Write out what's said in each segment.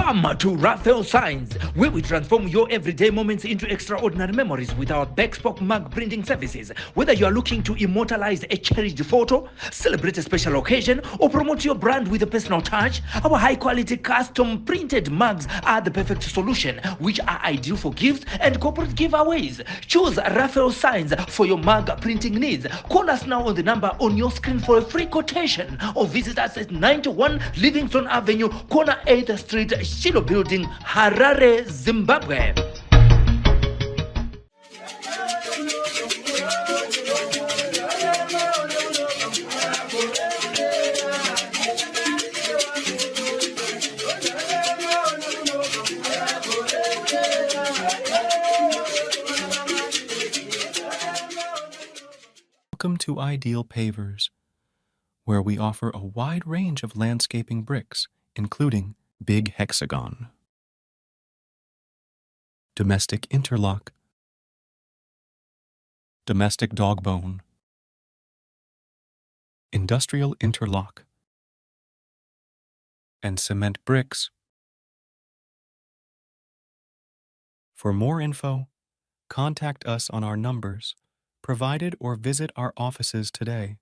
Come to Raphael Signs, where we transform your everyday moments into extraordinary memories with our bespoke mug printing services. Whether you are looking to immortalize a cherished photo, celebrate a special occasion, or promote your brand with a personal touch, our high-quality custom printed mugs are the perfect solution, which are ideal for gifts and corporate giveaways. Choose Raphael Signs for your mug printing needs. Call us now on the number on your screen for a free quotation, or visit us at 91 Livingston Avenue, corner 8th Street, Shilo Building, Harare, Zimbabwe. Welcome to Ideal Pavers, where we offer a wide range of landscaping bricks, including Big Hexagon, Domestic Interlock, Domestic Dogbone, Industrial Interlock, and Cement Bricks. For more info, contact us on our numbers provided or visit our offices today.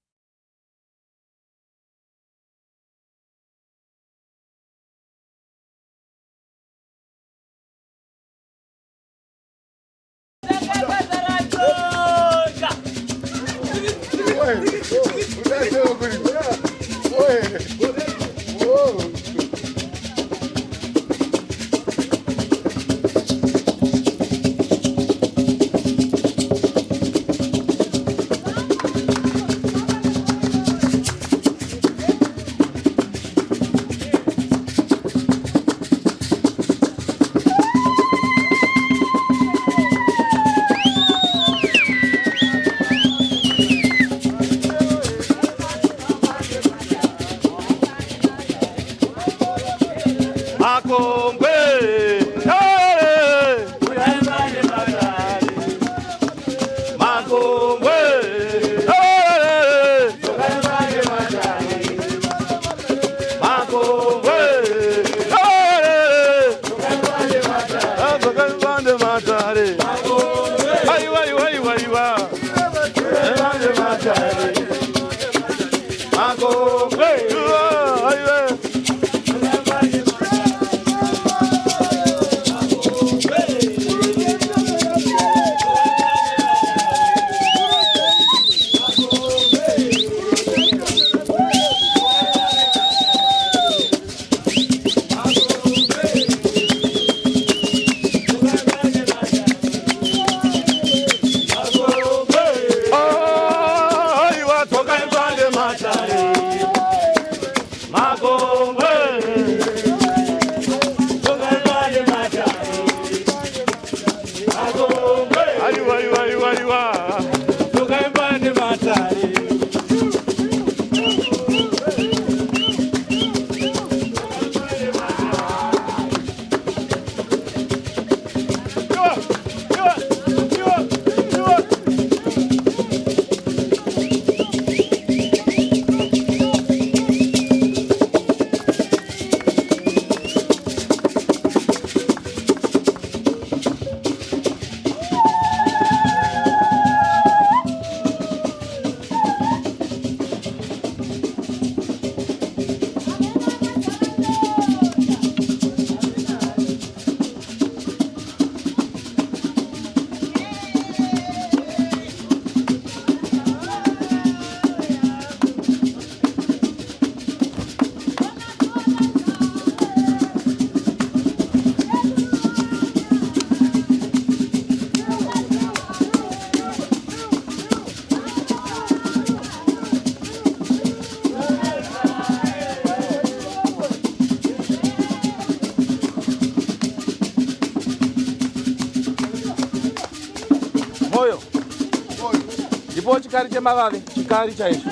Ndipo chikari chemavave, chikari chaicho.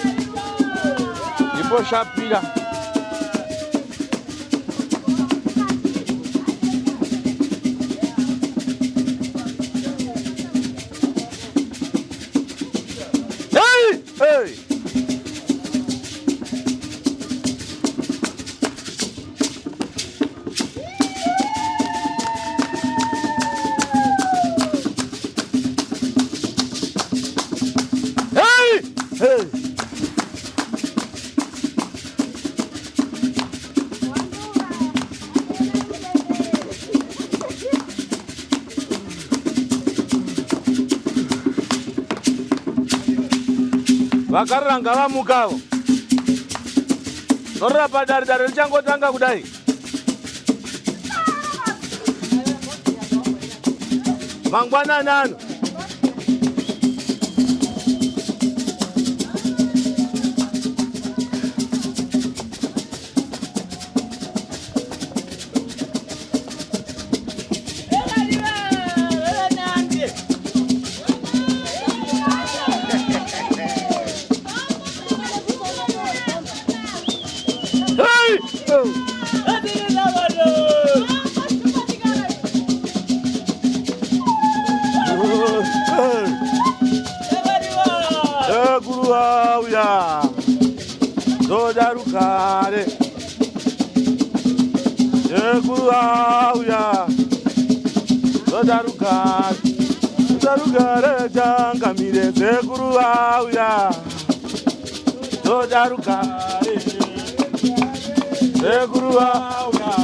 Ndipo shapira. Hey! Hey! vakaranga vamukavo norora padare richangotanga kudai mangwanani ano Darukare, darukare, jangamire, seguru auya, darukare, seguru auya,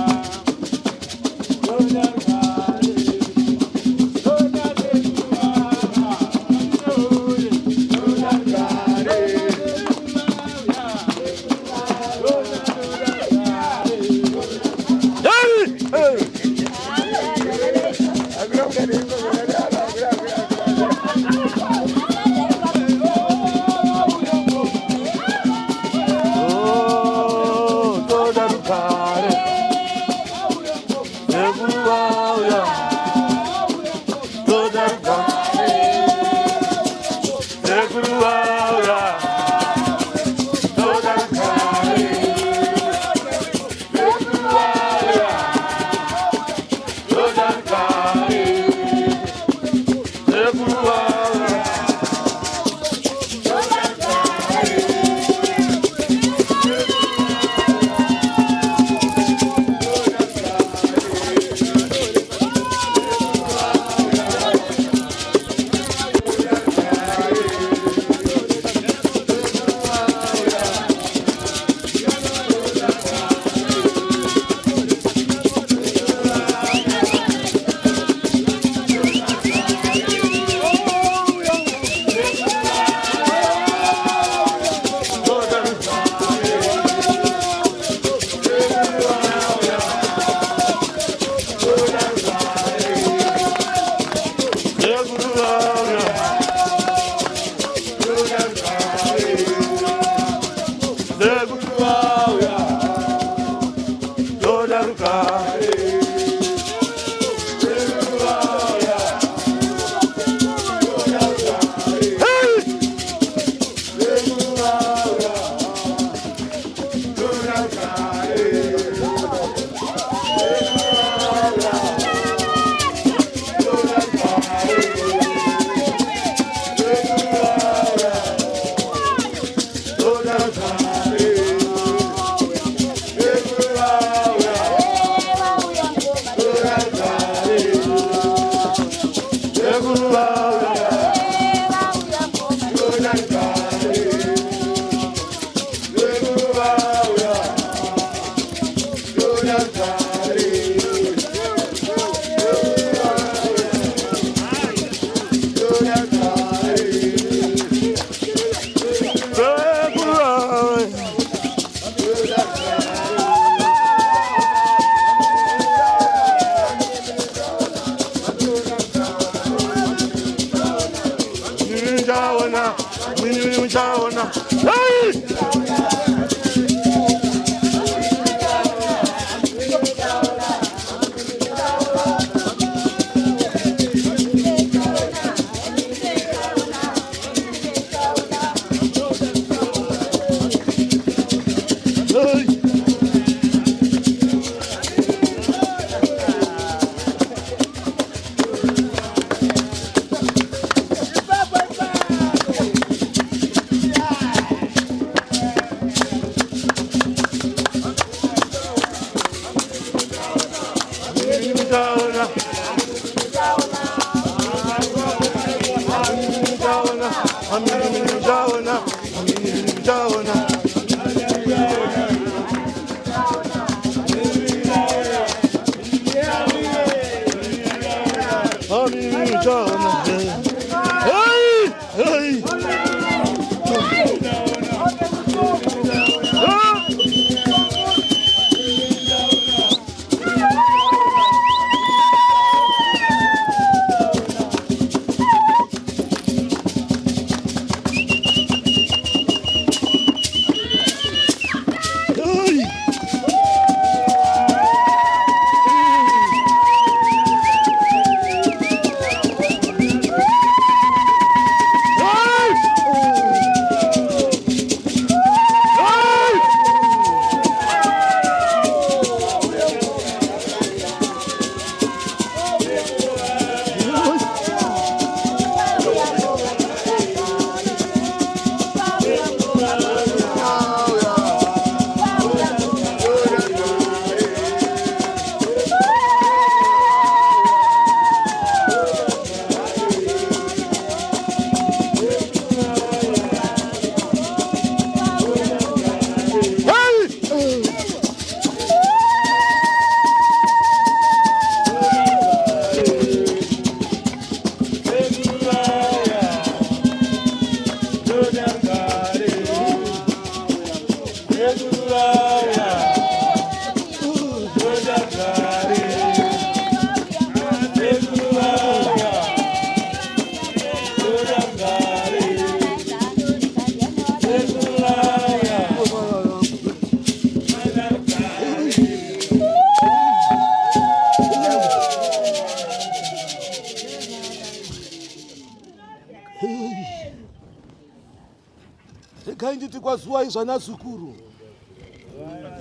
kwasvika zuva izvana zvikuru.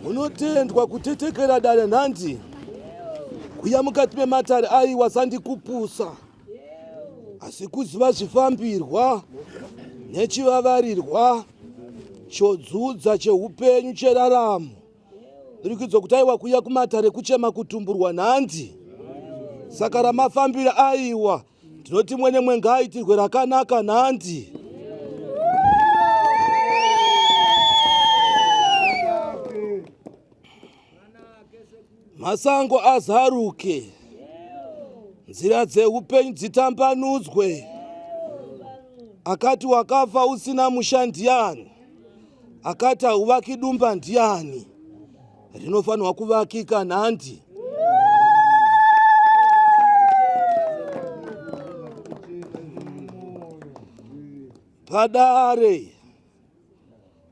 Munotendwa kutetekera dare nhanzi. Kuya mukati mematare aiwa sandikupusa. Asi kuziva zvifambirwa nechivavarirwa chodzudza cheupenyu cheraramo. Ndirikidzo kuti aiwa kuya kumatare kuchema kutumburwa nhanzi. Saka ramafambira aiwa ndinoti mwene mwenga aitirwe rakanaka nhanzi. Masango azaruke, nzira dzeupenyu dzitambanudzwe. Akati wakafa usina musha ndiani, akati hauvaki dumba ndiani, rinofanirwa kuvakika nhandi. Padare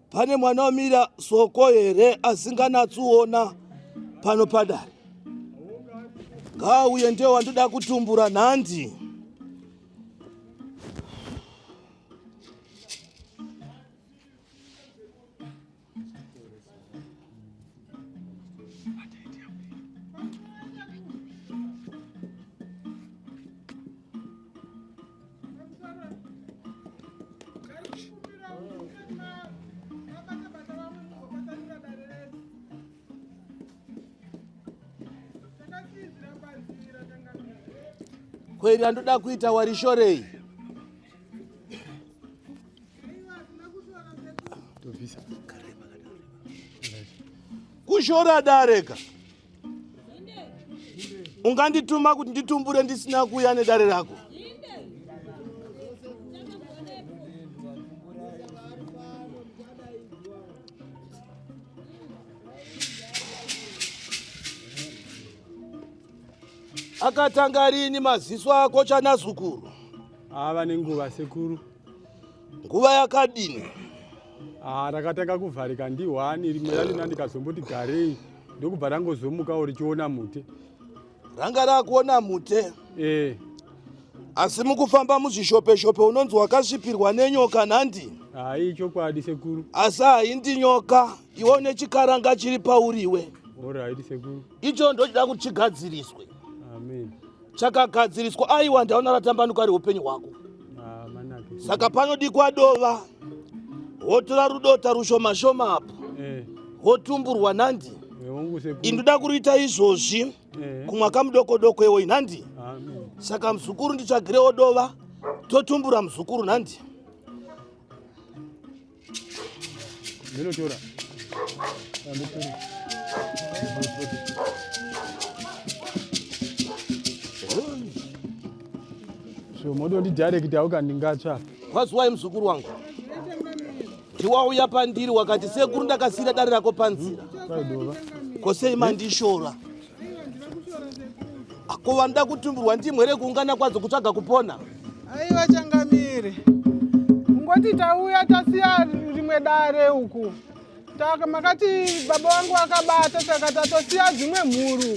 pane mwana wamira soko here asinganatsuona pano padare. Ngauye ndiye wandoda kutumbura nhandi. Kweri andoda kuita warishorei. Kushora dareka. Ungandituma kuti nditumbure ndisina kuya nedare rako. Akatanga rini maziso ako chanazukuru? Ava nenguva sekuru. Nguva yakadini? Rakatanga kuvharika ndi1 rimwe ralina ndikazomboti garei ndokubva rangozomukawo richiona mute. Ranga rakuona mute? Asi mukufamba muzvishopeshope unonzi wakasvipirwa nenyoka nhandi? Hai, chokwadi sekuru. Asi haindi nyoka, iwo nechikaranga chiri pauriwe. Alright sekuru. Icho ndochida kuti chigadziriswe. Amen. Chakagadziriswa aiwa ndaona ratambanuka reupenyu hwako. Manake. Saka panodikwa dova. Wotora rudota rushoma-shoma apo. Wotumburwa nhandi. Indoda kuruita izvozvi kumwaka mudoko-doko ewo inhandi. Amen. Saka muzukuru ndichagirewo dova, totumbura muzukuru nhandi. Ndinotora. So modo ndi direct auka ndingatsva. Kwaziwai muzukuru wangu. Ndiwauya pandiri wakati sekuru ndakasira dare rako panzira. Kosei mandishora. Akova nda kutumburwa ndimwere kuungana kwadzo kutsvaga kupona. Aiwa Changamire. Ngoti tauya tasiya rimwe dare uku. Makati baba wangu akabata saka tatosiya dzimwe mhuru.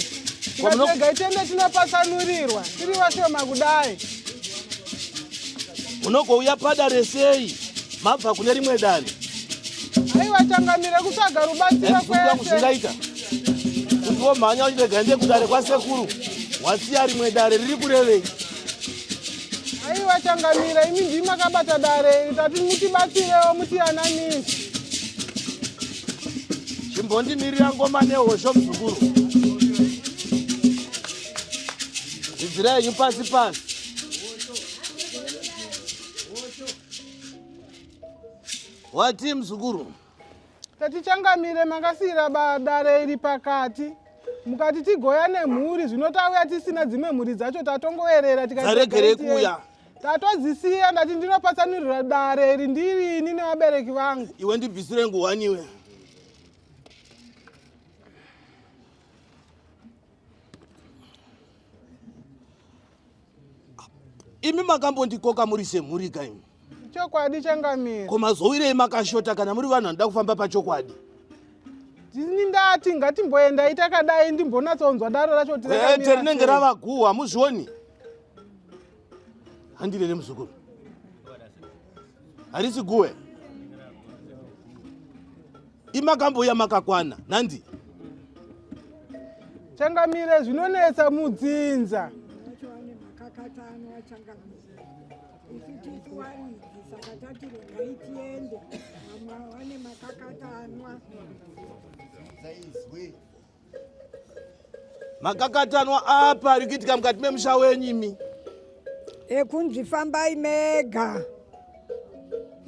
Tikatega itende tinopasanurirwa. Tiri vashoma kudai. Munogouya padare sei? Mabva kune rimwe dare. Aiwa Changamire kutsvaga rubatsiro kwese. Zvingaita. Kuti womhanya uchirega ndiye kudare kwasekuru. Wasiya rimwe dare riri kurevei. Aiwa Changamire, imi ndimi makabata dare tati mutibatsirewo mutiyananisi. Chimbondimirira ngoma nehosho muzukuru. Dzidzira yenyu pasi-pasi. Wati muzukuru? Tati Changamire makasiyira dare iri pakati. Mukati tigoya nemhuri zvinotauya tisina dzimwe mhuri dzacho tatongoerera tikaregere kuya. Tatozisiya ndati ndinopatsanurira dare iri ndirini nevabereki vangu. Iwe ndibvisire nguwani iwe. Imi makambondikoka muri semhuri kaimi. Chokwadi Changamire. Koma zowirei makashota kana muri vanhu vanoda kufamba pachokwadi. Ndini ndati ngatimboenda itakadai ndimbonatsonzwa daro racho tirakamira. Rinenge ravaguhwa muzvioni. Handirere muzukuru. Harisi guwe. imakamboya makakwana nandi Changamire zvinonetsa mudzinza. makakatanwa apa rikiitika mukati memusha wenyimi ekunzi fambai mega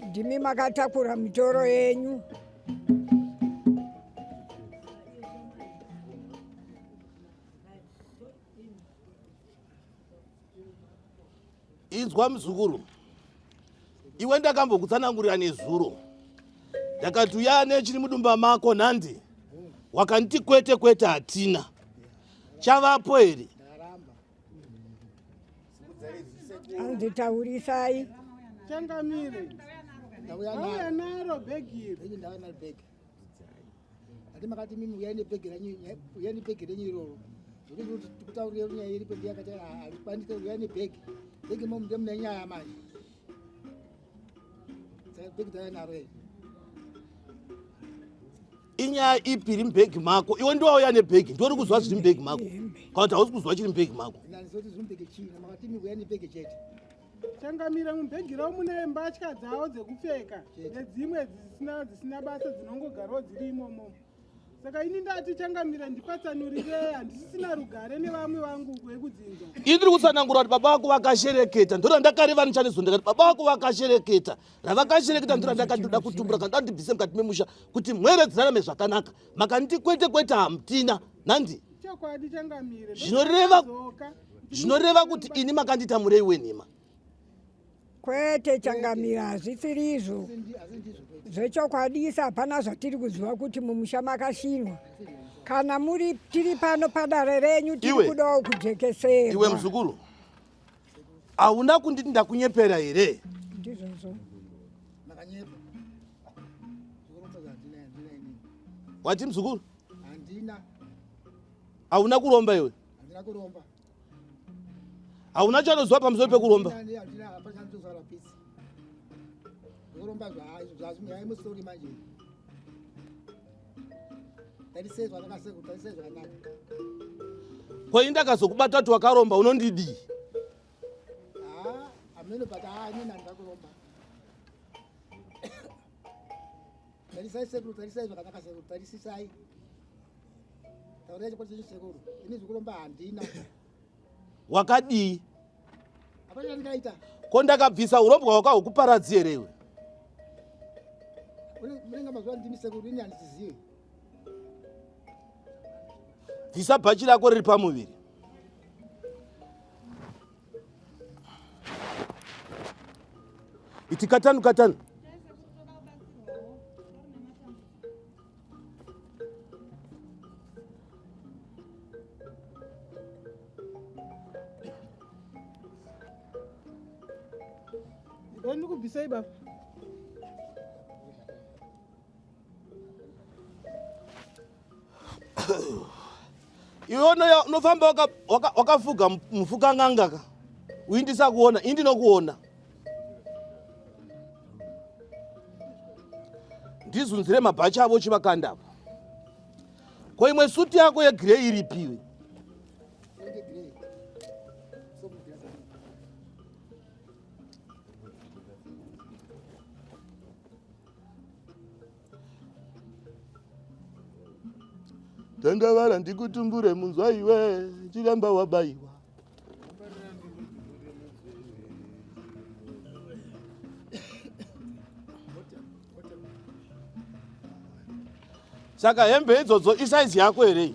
ndimi makatakura mitoro yenyu. inzwa muzukuru, iwe ndakambokutsanangurira nezuro, ndakati uya nechiri mudumba mako nandi wakanditi kwete kwete hatina chavapo here. Anditaurisai. Changamire auya naro bhegi iri. Ati makati mimi uyani bhegi renyu iroro ndiri kutaurira nyaya iri pendi yakati alipandike uyani bhegi momu ndemune nyaya manje bhegi dzayanaro iri inyaya ipi iri mubhegi mako? Iwe ndiwauya nebhegi ndori kuzwa zviri mubhegi mako kana kuti hausi kuzwa chiri mubhegi mako? ndizoti zviri mubhegi china makati mimi uyani bhegi chete. Changamira mubhegi ravo mune mbatya dzavo dzekupfeka nedzimwe dzisina basa dzinongogarawo dziri imomo. Saka ini ndati Changamira ndipatsanurire, handisisina rugare nevamwe vangu kwekudzinza. Ini ndiri kutsanangura kuti baba vako vakashereketa, ndora ndakareva nichanezo ndikati baba vako vakashereketa, ravakashereketa ndora ndakandoda kutumbura kana ndibvise mukati memusha kuti mwere dzirarame zvakanaka, makanditi kwete kwete hamutina nandi. Chokwadi Changamire. Zvinoreva kuti ini makandita murei wenhema. Kwete Changamira, hazvisiri izvo. Zvechokwadisa hapana zvatiri kuziva kuti mumusha makashinwa. Kana muri tiri pano padare renyu tiri kudawo kujekeserwa. Iwe muzukuru, hauna kunditi ndakunyepera here? Ndizvozvo. Makanyepa. Zvikuromba zvandina ini. Wati muzukuru? Handina. Hauna kuromba iwe? Handina kuromba. Hauna chanozwa pamusoro pekuromba? Handina hapana ndozvara pisi. Kuromba zvaimusori manje. Tarisezwa ndakasekuta, tarisezwa kanaka. Kwa ndakazokubata kuti wakaromba unondidii? Ameno bata ini nandakuromba. Tarisai sekuru, tarisezwa kanaka sekuru, tarisisai. Tauraya chikwadi chesekuru. Ini zvikuromba handina. Wakadii? Hapana ndikaita. Ko ndakabvisa urombwa hwakahukuparadzi here iwe? Murenga mazuva ndimi sekuru ini handisizivi. Bvisa bhachi rako riri pamuviri. Iti katanu katanu. Ndiri kubvisai baba. Iwe unofamba wakafuga mufuka ngangaka uindisa kuona indi nokuona ndizunzire mabhachi avo chivakandapo. Ko imwe suti yako yegireyi iripiwe? Tandavala ndikutumbure munzwa iwe chiramba wabayiwa. Saka hembe idzodzo isaizi yako here?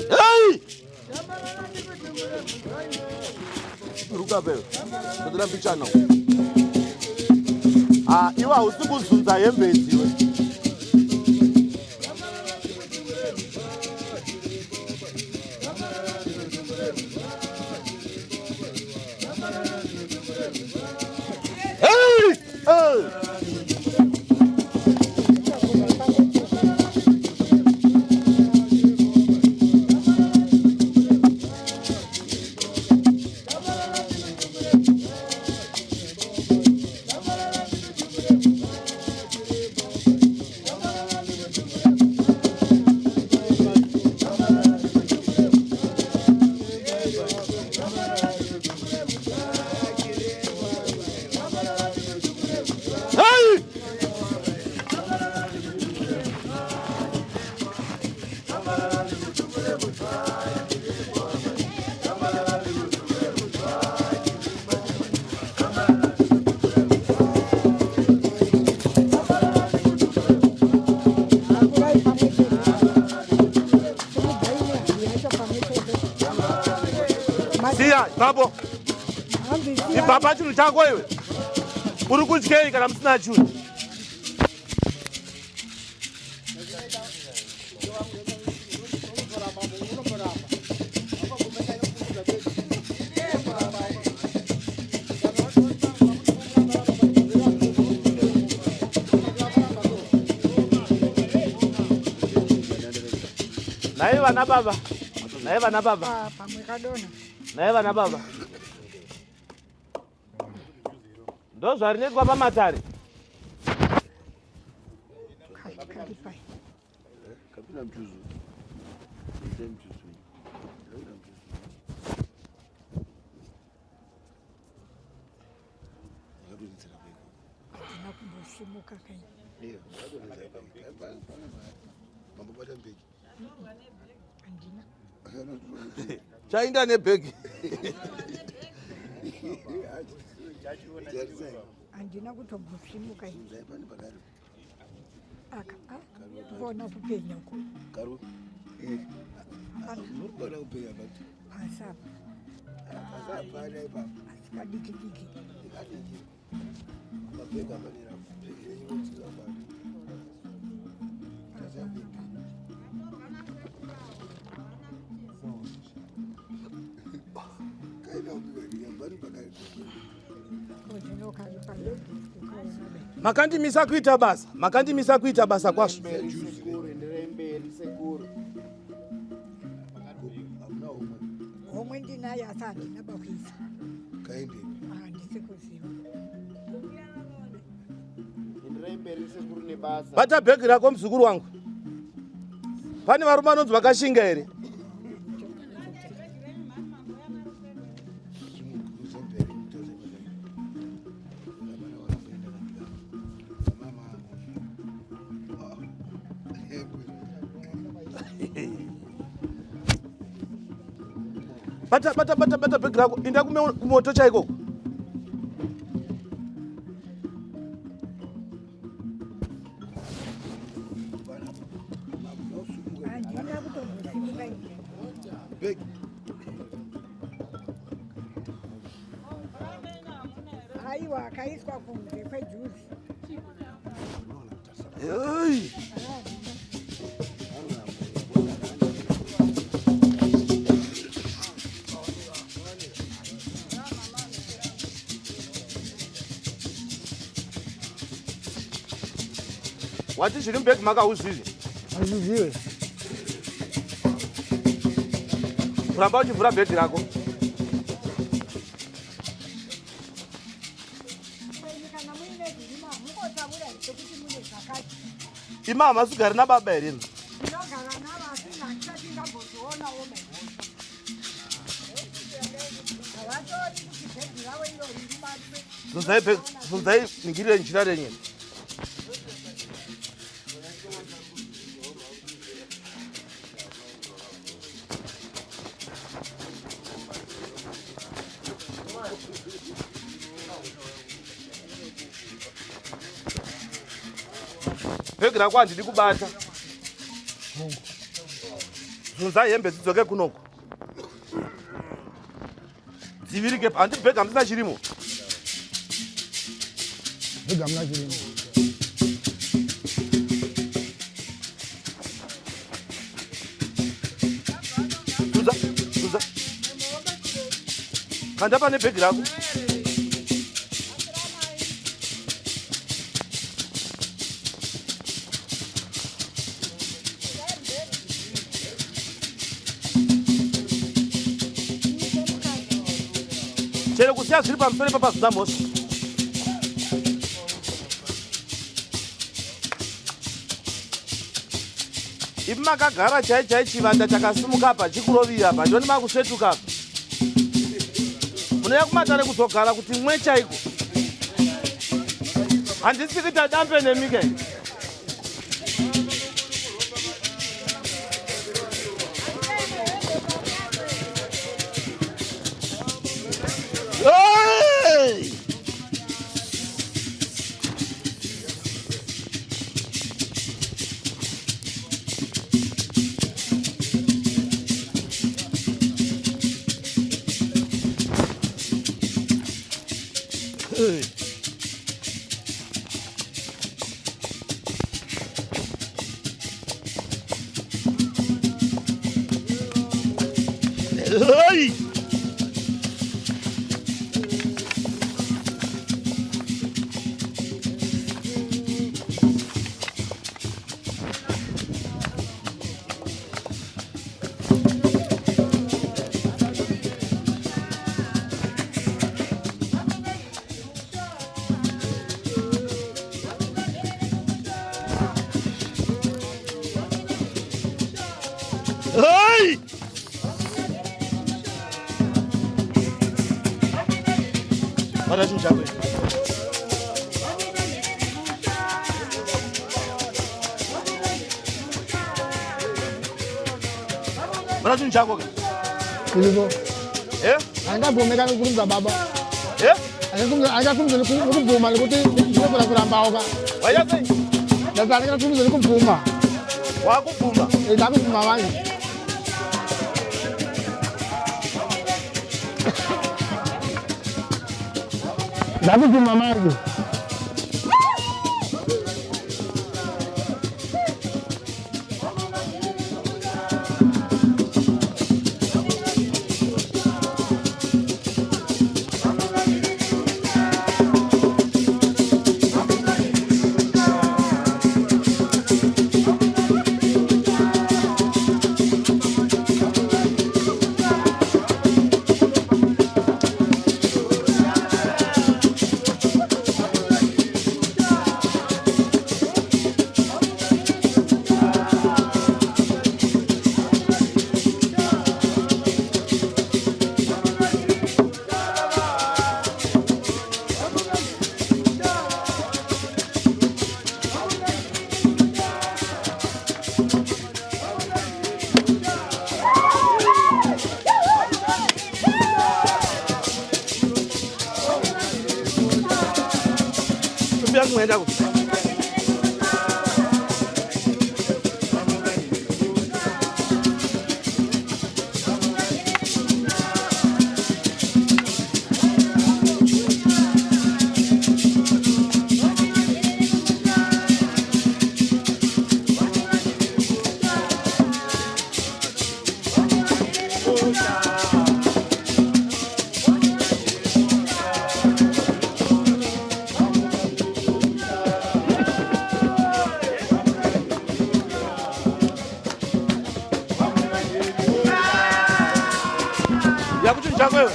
Hey! Ruka bebe. Ndira pichana. Iwe hausi kuzunza hembe idziwe. Hey! siya babo Hambisiya. ibaba chinhu chako iwe uri kutyei kana musina chinhu naye vana baba naye vana baba Pamwe kadona. naye vana baba ndo zvarinetwa pamatare Kali pai. Kapina mchuzu. Nakumbosimuka kai. Ndio. Mambo bado mbeki. Andina. chainda nebhegi Andina kutombosimuka kai. Aka. Bona kupenya ku. Karu. Nurukwana kupenya bati. Pasapa. Pasapa dai baba. Asikadiki diki. Mabega banira. makandimisa kuita basa kwazvo Homwe ndinaye asi handina bakuisa. Kaende. Handisi kuziva. bata bhegi rako muzukuru wangu pane varume vanonzi vakashinga here bata bhegi rako inda kumoto chaikoko Handina kutombosimuka kai. Beki. Aiwa akaiswa kunze kwejuzi. Hey. wati zviri mubhegi makauzivi Azviziwe. kuramba uchivhura bhegi rako Kana muine zvirima mukotaura kuti mune zvakati. ima hamasugari nababa here Ndinogara navasina handisati ndambozvionawo mai. Havatori kuti bhegi ravo iro riri basi. zunzai ningirire njira renyu bhegi rako handidi kubata zunzai hembe dzidzoke kunoko dzivirike handi bhegi hamusina chirimo Bhegi hamuna chirimo. zunza kanda pane bhegi rako chero kusiya zviri pamusoro papazunda mhosva ipi makagara chai chivanda chakasimuka apa chikurovira apa ndoni makusvetuka apa munoya kumatare kuzogara kuti mwe chaiko handisi kuita dambe nemika iyi Hey! Hey! Hey! Para de juntar, velho. Para de juntar, velho. Kuliko. Eh? Kurumza baba. Eh? Angakumza ukuvuma ukuthi ngikubona kuramba oka. Wayazi? Ndazaleka kumza ukuvuma. Wakuvuma. Ndakuvuma manje. Ndakuvuma manje. Mwenda ku. Yakuchinja wewe.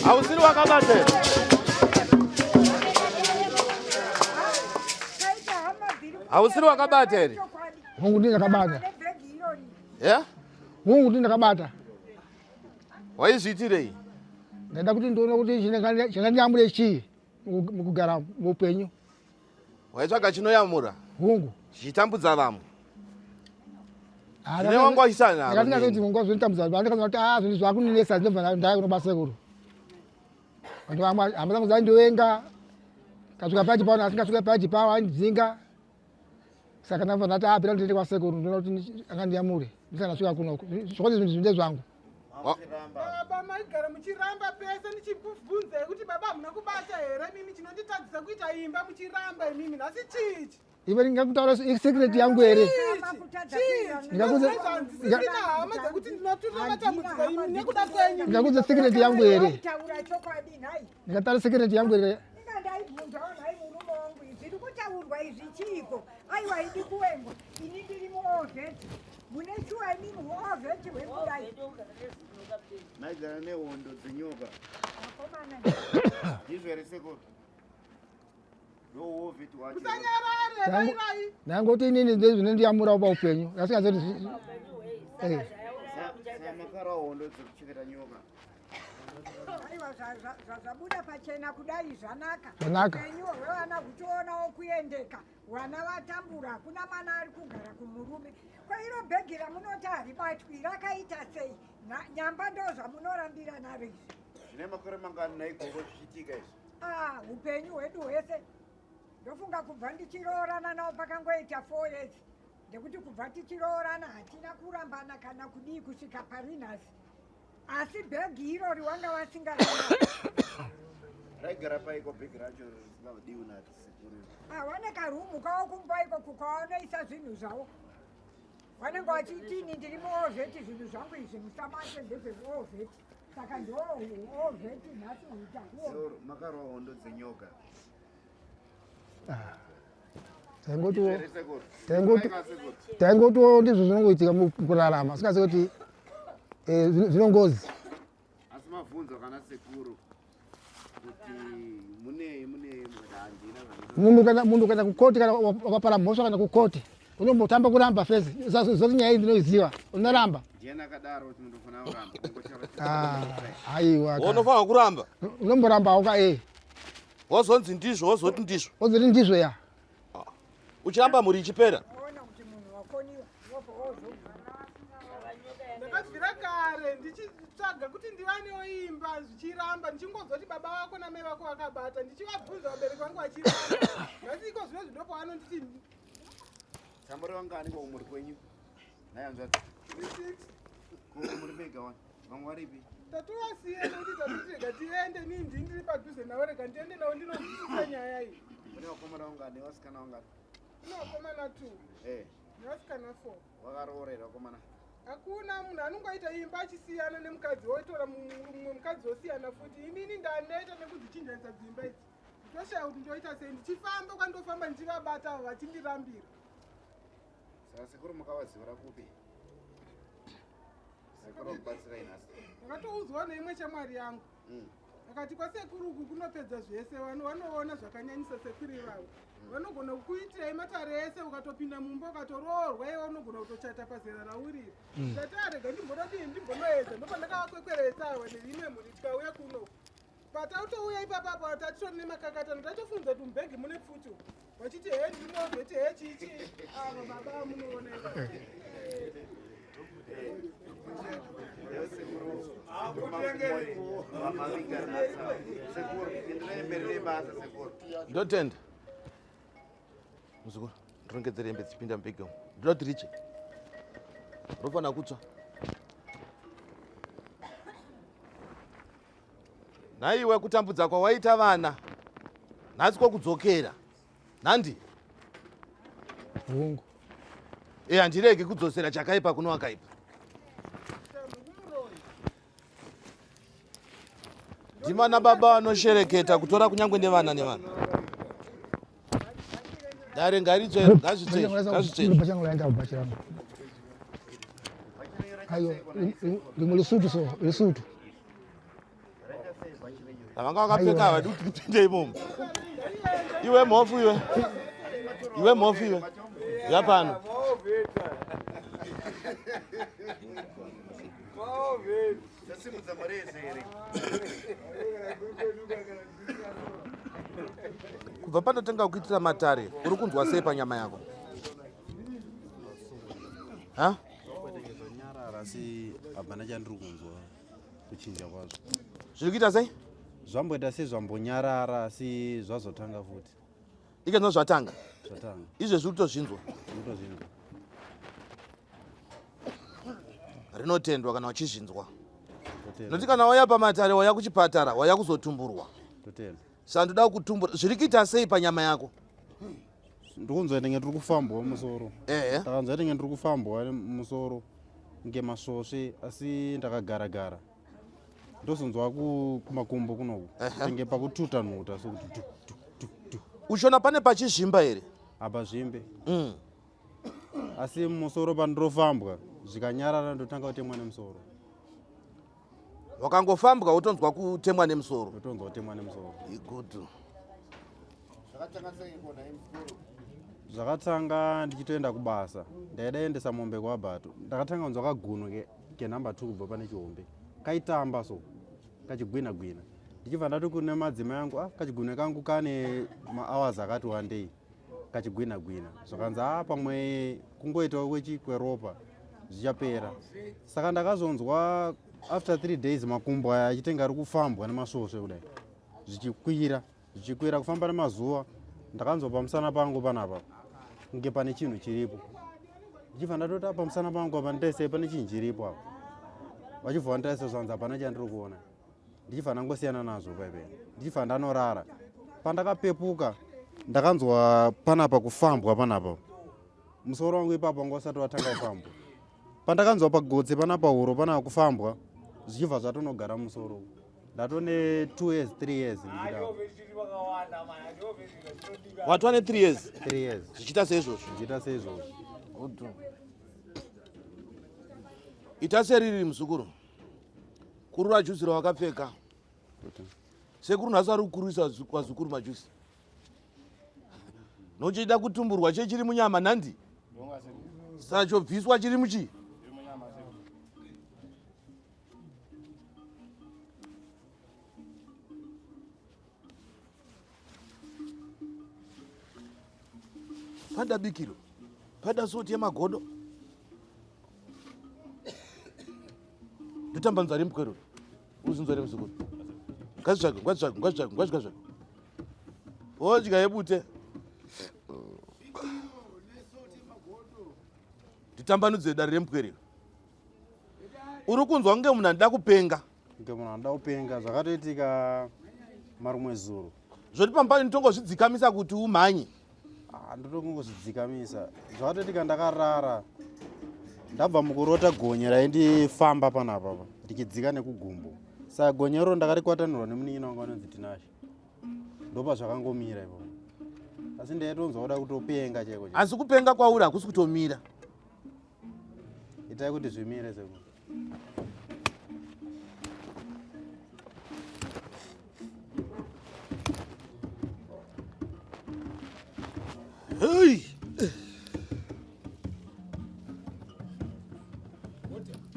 Ausiri wakabate. Ausiri wakabate. Mungu ndiye akabata. Yeah? Mungu ndiye akabata. Waizviitire iyi? Ndaida kuti ndione kuti chingandiambure chii mukugara muupenyu. Waitsvaga chinoyamura? Mungu. Chichitambudza vamwe. Zvine wangwaisana navo. Ndakati Mungu azvonitambudza vanhu ndakati zvinhu zvakuninesa ndinobva ndaya kuno basekuru. Vanhu vamwe hamazangu zandiwenga. Kasvika pachi pano asingasvika pachi pawo andidzinga. Saka ndabva ndati apera ndiende kwasekuru ndinoona kuti angandiyamure. Ndisandasvika kuno. Zvose zvinhu zvinde zvangu. Baba maigara muchiramba pese ndichibvunza kuti baba hamuna kubata here mimi chinonditadzisa kuita imba muchiramba imimi nhasi chichi. Iwe ndingakutaura secret yangu here. Ndingakuudza secret yangu here. Ndingataura secret yangu here. Kutaurwa izvi chiko aiwa idi kuwengwa ini ndiri muovheti mune shuwa imini muovheti hwekudai maigara nehondo dzenyoka izvo here sekuru ndohovheti wacho nangoti inini ndezvinondiyamura paupenyu asingazoti makara hondo dzekuchengeta nyoka. Aiwa zvabuda pachena kudai zvanaka. Zvanaka. Upenyu hwevana huchionawo kuendeka. Vana vatambura, hakuna mwana ari kugara kumurume. Kwa iro bhegi ramunoti haribatwi rakaita sei? Nyamba ndo zvamunorambira naro izvi. Zvine makore mangani naikoko zvichiitika izvi? Upenyu hwedu hwese. Ndofunga kubva ndichiroorana nawo pakangoita 4 years. Ndekuti kubva tichiroorana hatina kurambana kana kudii kusvika pari nhasi. Asi bhegi irori wanga wasingana. Raigara paiko bhegi racho risingadiwi nati sekuru. Wane karumu kawo kumba iko kukaonoisa zvinhu zvavo. Vanenge vachitini ndiri muovheti zvinhu zvangu izvi musamase ndezvemuovheti. Saka ndo ovheti nhasi uita. So makarwa hondo dzenyoka. Taingotiwo ndizvo zvinongoitika mukurarama sikazi kuti zvinongozi. Asi mabvunzo kana sekuru kuti munei handina munhu kana kukoti kana wakapara mhosva kana kukoti unombotamba kuramba fezi zoti nyaya iyi ndinoiziva unoramba. Ndiani akadaro kuti munofana kuramba? Aiwa unofana kuramba unomborambawo ka wozonzi ndizvo wozoti ndizvo wozoti ndizvo ya uchiramba muri ichipera. Ndakabvira kare ndichitsvaga kuti ndivanewo imba zvichiramba ndichingozoti baba vako namai vako vakabata ndichivabvunza vabereki vangu vachiramba. Nhasi iko zvino zvidopo vanonditi Sambori wangani kwa umuri kwenyu? Nayanzwa muri bega wani vamwe varipi? tatuwasiyena kuti tatirega tiende nindi ndiri padhuze nawo rega ndiende nawo ndinozwisisa nyaya iyi. Mune vakomana vangani nevasikana vangani? Mune vakomana 2 nevasikana 4. Vakaroorera vakomana? Hakuna munhu anongoita imba achisiyana nemukadzi wotora mumwe mukadzi wosiyana futi. Inini ndaneta nekudzichinjanisa dzimba idzi. Ndoshaya kuti ndoita sei ndichifamba kwandofamba ndichivabata ava vachindirambira. Saka sekuru makavazivira kupi? Sekuru mubatsira inhasi. Ndakatoudzwa neimwe shamwari yangu. Akati kwasekuru uku kunopedza zvese vanoona zvakanyanyisa sekuru ivavo. Vanogona kukuitirai matare ese ukatopinda mumba ukatoroorwa iwe unogona kutochata pazera raurira. Ndati arega ndimbonodii ndimbonoedza ndopandakavakwekweretsa ava nerimwe mhuri tikauya kuno. Patautouya ipapapo tatitori nemakakatano tachofunza kuti mubhegi mune pfuti vachiti he ndimovheti he chichi ava baba munoona ndotenda muzukuru ndirongedzere hembe dzipinda mubhegi umu ndinoti riche rofana kutsva nhaiwe kutambudza kwawaita vana nhasi kwokudzokera nhandi vungu handirege kudzosera chakaipa kuno wakaipa. Ndimana baba vanoshereketa kutora kunyangwe nevana nevana. Dare ngaridzwe ngazvitsve. Ayo rimwe Lesotho so Lesotho. Vanga vakapfeka vadi kuti tipinde imomo. Iwe mhofu iwe. Iwe mhofu iwe. Yapano. Kubva panotenga kuitira matare uri kunzwa sei panyama yako? Ha? Zvanyarara asi hapana chandiri kunzwa kuchinja kwazvo. Zviri kuita sei? Zvamboita sezvambonyarara asi zvazotanga futi. Ikezvo zvatanga? Zvatanga. Izvezvi kutozvinzwa? Kutozvinzwa. Rinotendwa kana wachizvinzwa. Noti kana waya pamatare waya kuchipatara waya kuzotumburwa. Totenda. Saka ndoda kutumbura. Zviri kuita sei panyama yako? Ndikunzwa ndenge ndiri kufambwa musoro. Ndakanzwa ndenge ndiri kufambwa musoro ngemasvosve asi ndakagara. Ndozonzwa kumakumbo kunoku. Ndenge pakututa nhuta sokuti tu. Uchiona pane pachizvimba here? Apa zvimbe. Asi musoro pandirofambwa zvikanyarara ndotanga kutemwa nemusoro. Wakangofambwa wotonzwa kutemwa nemusoro? Wotonzwa kutemwa nemusoro. Igudu. Zvakatanga sei kona imusoro? Zvakatanga ndichitoenda kubasa. Ndaidaendesa mombe kwaBhato. Ndakatanga kunzwa kagunwe kenamba 2 kubva pane Chihombe kaitamba so kachigwina gwina ndichibva ndati kune madzimai angu kachigwina kangu kane mahours akati wandei kachigwina gwina zvakanzi pamwe kungoitawo kweropa zvichapera saka ndakazonzwa after 3 days makumbo aya achitenga ari kufambwa nemasvosve kudai zvichikwira kufamba nemazuva ndakanzwa pamusana pangu panapa kunge pane chinhu chiripo ndichibva ndatoti pamusana pangu apa ndaisei pane chinhu chiripo apa vachibva ndaisa zvanzi hapana chandiri kuona ndichibva ndangosiyana nazvo paipera ndichibva ndanorara pandakapepuka ndakanzwa panapa kufambwa panapa musoro wangu ipapo wanga usati watanga kufambwa pandakanzwa pagotsi panapa huro panapa kufambwa zvichibva zvatonogara musoro ndatone 2 years 3 years watwa ne 3 years 3 years zvichita seizvozvo ita seriri muzukuru kurura juzi rawakapfeka sekuru nhasi ari kukurisa kwazukuru majuzi nochida kutumburwa chechiri munyama nhandi sachobviswa chiri muchii pada bikiro pada soti yemagodo ndotamba nzari mukwerero uzinzari muzukuru ngazvitsvage odya yebute nditambanudze dare remukwerero uri kunzwa kunge munhu andida kupenga zvakatoitika marumwe zuro zvoti pambani nditongozvidzikamisa kuti umhanye ndotongozvidzikamisa zvakatoitika ndakarara ndabva mukurota gonye raindifamba panapa ndichidzika nekugumbo saka gonye iro ndakarikwatanirwa nemunin'ina wanga anonzi Tinashe ndopa zvakangomira ipapo asi ndaitonzwa kuda kutopenga chaiko asi kupenga kwauri hakusi kutomira itai kuti zvimire sekuru Hey!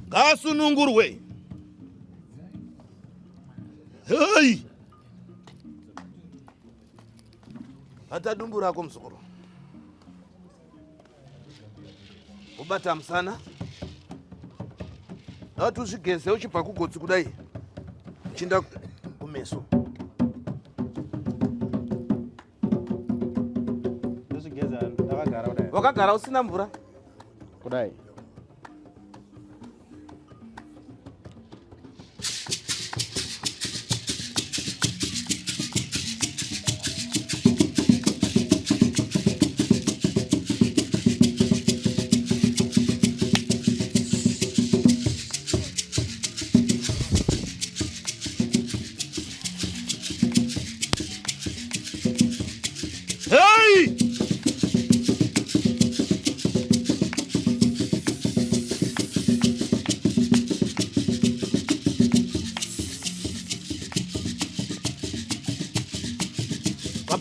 Ngasunungurwe. Hey! Hata dumbu rako mzukuru. Ubata msana. Natu zigeze uchibva kugotsi kudai. Uchinda kumeso. Wakagara usina mvura kudai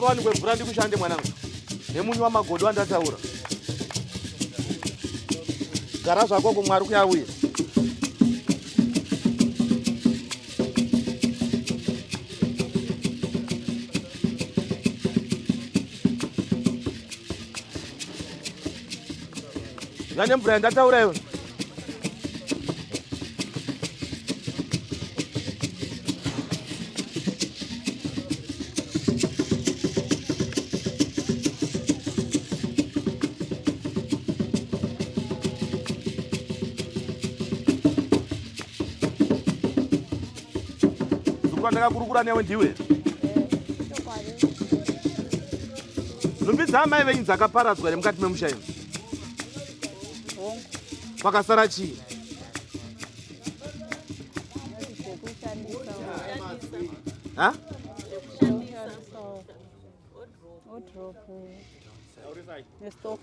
wanikwe mvura ndikushande mwanangu nemunyu wamagodo wandataura gara zvako kumwari kuyauya ngane mvura yandataura iwe ndakakurukura newe ndiwe nhumbi dzamai venyu dzakaparadzwa nemukati memusha ino kwakasara chii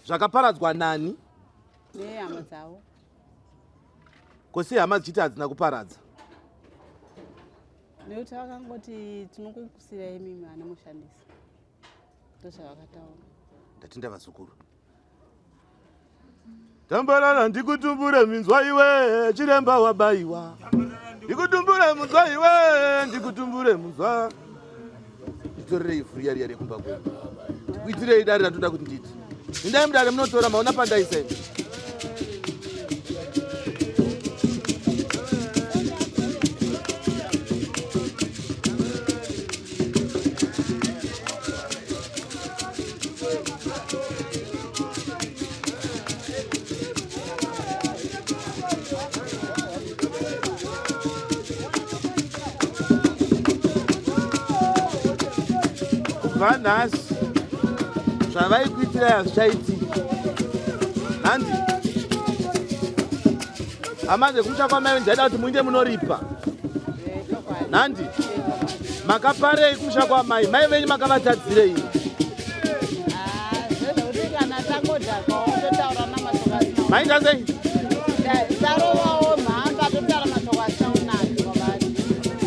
zvakaparadzwa nani nehama dzavo kosi hama dzichiti hadzina kuparadza nekuti vakangoti tinokukusirai mimi vana mushandisi ndozvavakataura ndatinda vazukuru Tambarara ndikutumbure minzwa iwe chiremba wabaiwa. Ndikutumbure munzwa iwe ndikutumbure munzwa. Itorei free yari kumba kwe. Kuitire idari ratoda kuti nditi. Ndai mudare munotora maona pandaisa imi. Vanhasi zvavaikuitira hazvichaitiki. Handi amaze kumusha kwamai ndaida kuti muinde munoripa. Handi makaparei kumusha kwamai, mai venyu makavatadzirei? Maita sei?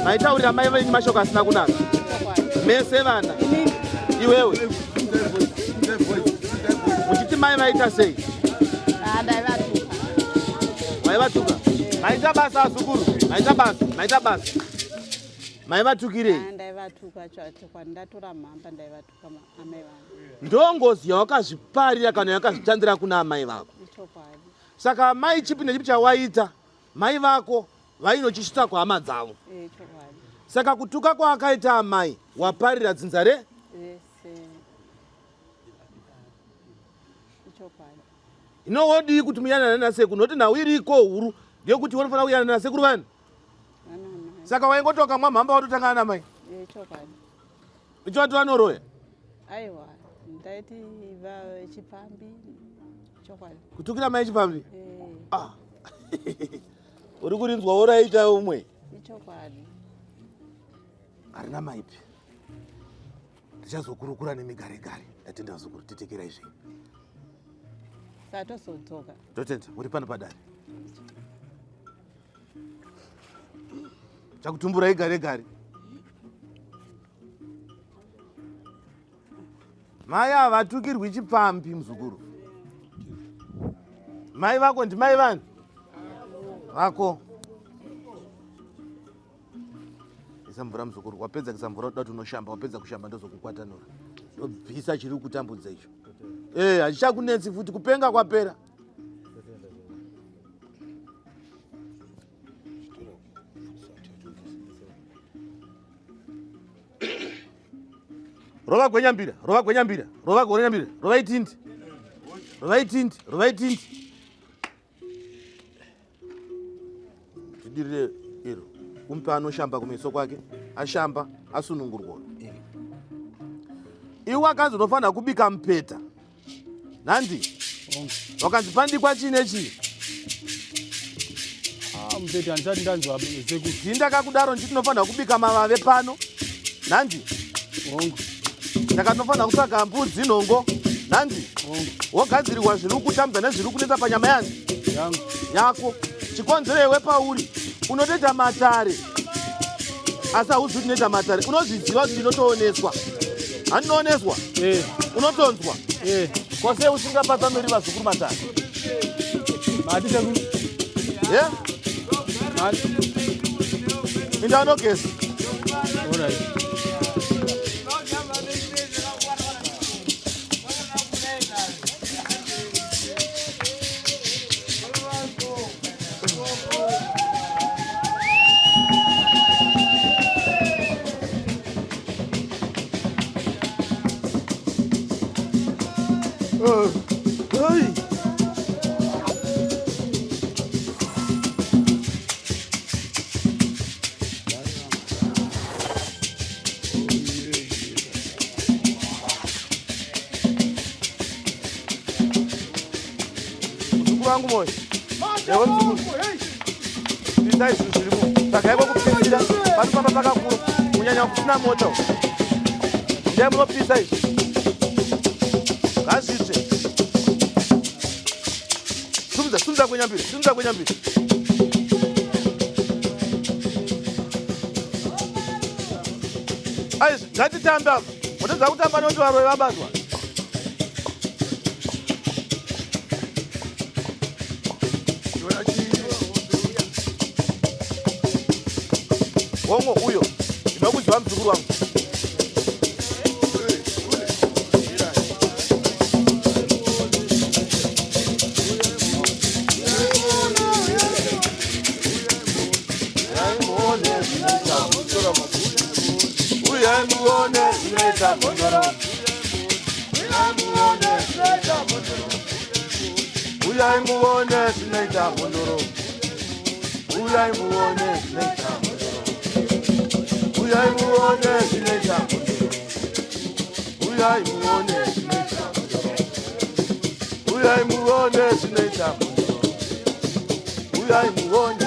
Maitaurira mai venyu mashoko asina kunaka. Mese vana iwewe muchiti mai vaita sei? Vaivatuka. Maita basa asukuru. Maita basa. Mai vatukirei? Ndaivatuka chacho ndatora mhamba ndaivatuka amai vangu. Ndongozi yawakazviparira kana yakazvitandira kuna amai vako. Saka mai chipi nechipi chawaita mai vako vainochishita kwahama dzavo. Saka kutuka kwaakaita amai waparira dzinza re? Inowodii kuti muyanana nasekuru noti nhau iriko huru ndeyekuti unofanira kuyanana nasekuru vani? Saka waingotoka mwamhamba watotangana namai? Icho wati vanoroya? Aiwa ndaiti chipambi chokwadi. Kutukira mai chipambi? Uri kurinzwa woraita umwe? Ichokwadi. Harina maipi. Tichazokurukura nemigaregare yatenda zukuru titekera izvi. Satosodzoka. Totenda uri pano padare. Chakutumbura igaregare. Mai havatukirwi chipambi muzukuru. Mai vako ndimai vani? Vako. Isamvura muzukuru, wapedza kusamvura kuti unoshamba, wapedza kushamba ndozokukwatanura. Ndobvisa chiri kutambudza icho. Hachichakunetsi futi kupenga kwapera. Rova gwenyambira, rova gwenyambira, rova gwenyambira, rova itindi. Rova itindi, rova itindi. Tidirire iro. Kumpa anoshamba kumeso kwake, ashamba, asunungurwa. Iwe akazi unofanira kubika mpeta. Nandi? Wakanzi pandikwa chinechi? Mpeta ndisati ndanzwa sekuru. Ndakakudaro nditi unofanira kubika mavave pano. Nandi? Ndakanofanira kutsvaga mbudzi nhongo. Nandi? Wogadzirirwa zviri kutambudza nezviri kunetsa panyama yangu. Yako. Chikonzerewe pauri. Unotoita matare. Asi hauzi kuti unoita matare. Unozvidziva kuti ndinotooneswa. Handinooneswa? Unotonzwa? Kwose usingapatsanuri vazukuru matare. Mati sekuru. Inda unogeza. Alright. Wangu moyo. Ewe mzukuru. Ndai zvirimu. Saka yako kupindira pano pamba pakakura. Kunyanya kusina moto. Ndai munopisa izvi. Ngazvitsve. Tumza kwenyambiri. Ai, ngatitambe apa. Mutodza kutamba noti varoyi vabatwa. Hongo uyo. Ndinokuziva mzukuru wangu. Uyai muone sinaita mondoro. Uyai muone sinaita mondoro. Uyai muone sinaita mondoro. Uyai muone sinaita mondoro. Uyai muone sinaita mondoro. Uyai muone